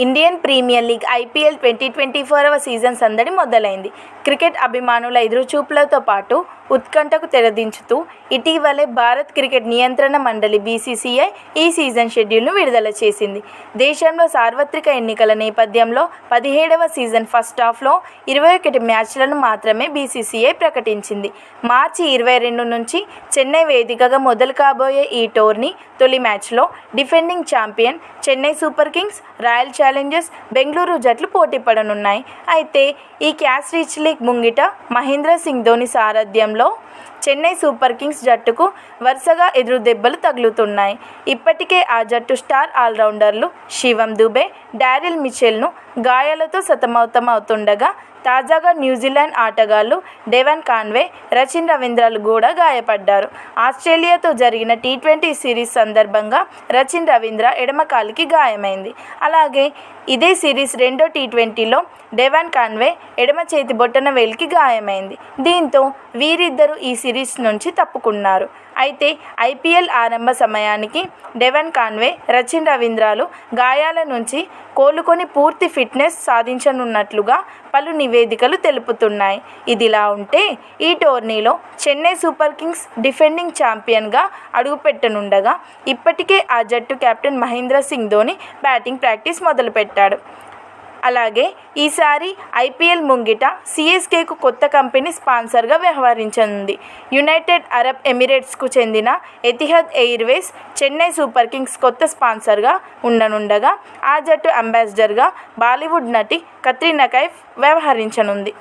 Indian premier league IPL 2024వ season సందడి మొదలైంది. క్రికెట్ అభిమానుల ఎదురుచూపులతో పాటు ఉత్కంఠకు తెరదించుతూ ఇటీవలే భారత క్రికెట్ నియంత్రణ మండలి బీసీసీఐ ఈ సీజన్ షెడ్యూల్ను విడుదల చేసింది. దేశంలో సార్వత్రిక ఎన్నికల నేపథ్యంలో 17వ సీజన్ ఫస్టాఫ్లో 21 మ్యాచ్లను మాత్రమే బీసీసీఐ ప్రకటించింది. మార్చి 22 నుంచి చెన్నై వేదికగా మొదలు కాబోయే ఈ టోర్నీ తొలి మ్యాచ్లో defending champion Chennai Super Kings, royal Challengers Bengaluru జట్లు పోటీపడనున్నాయి. అయితే ఈ క్యాచ్ రిచ్ లీగ్ ముంగిట మహేంద్ర సింగ్ ధోని సారథ్యంలో చెన్నై సూపర్ కింగ్స్ జట్టుకు వరుసగా ఎదురు దెబ్బలు తగులుతున్నాయి. ఇప్పటికే ఆ జట్టు స్టార్ ఆల్రౌండర్లు శివం దుబే, డారిల్ మిచెల్ను గాయాలతో సతమతమవుతుండగా తాజాగా న్యూజిలాండ్ ఆటగాళ్లు డెవన్ కాన్వే, రచిన్ రవీంద్రలు కూడా గాయపడ్డారు. ఆస్ట్రేలియాతో జరిగిన టీ20 సిరీస్ సందర్భంగా రచిన్ రవీంద్ర ఎడమ కాలికి గాయమైంది. అలాగే ఇదే సిరీస్ రెండో టీ20లో డెవన్ కాన్వే ఎడమ చేతి బొటన వేలికి గాయమైంది. దీంతో వీరిద్దరూ ఈ సిరీస్ నుంచి తప్పుకున్నారు. అయితే ఐపీఎల్ ఆరంభ సమయానికి డెవన్ కాన్వే, రచిన్ రవీంద్రలు గాయాల నుంచి కోలుకొని పూర్తి ఫిట్నెస్ సాధించనున్నట్లుగా పలు నివేదికలు తెలుపుతున్నాయి. ఇదిలా ఉంటే ఈ టోర్నీలో చెన్నై సూపర్ కింగ్స్ డిఫెండింగ్ ఛాంపియన్గా అడుగుపెట్టనుండగా ఇప్పటికే ఆ జట్టు captain Mahendra Singh Dhoni batting practice మొదలుపెట్టాడు. అలాగే ఈసారి ఐపీఎల్ ముంగిట సీఎస్కేకు కొత్త కంపెనీ స్పాన్సర్గా వ్యవహరించనుంది. యునైటెడ్ అరబ్ ఎమిరేట్స్కు చెందిన Etihad Airways Chennai Super Kings కొత్త స్పాన్సర్గా ఉండనుండగా ఆ జట్టు అంబాసిడర్గా బాలీవుడ్ నటి కత్రినా కైఫ్ వ్యవహరించనుంది.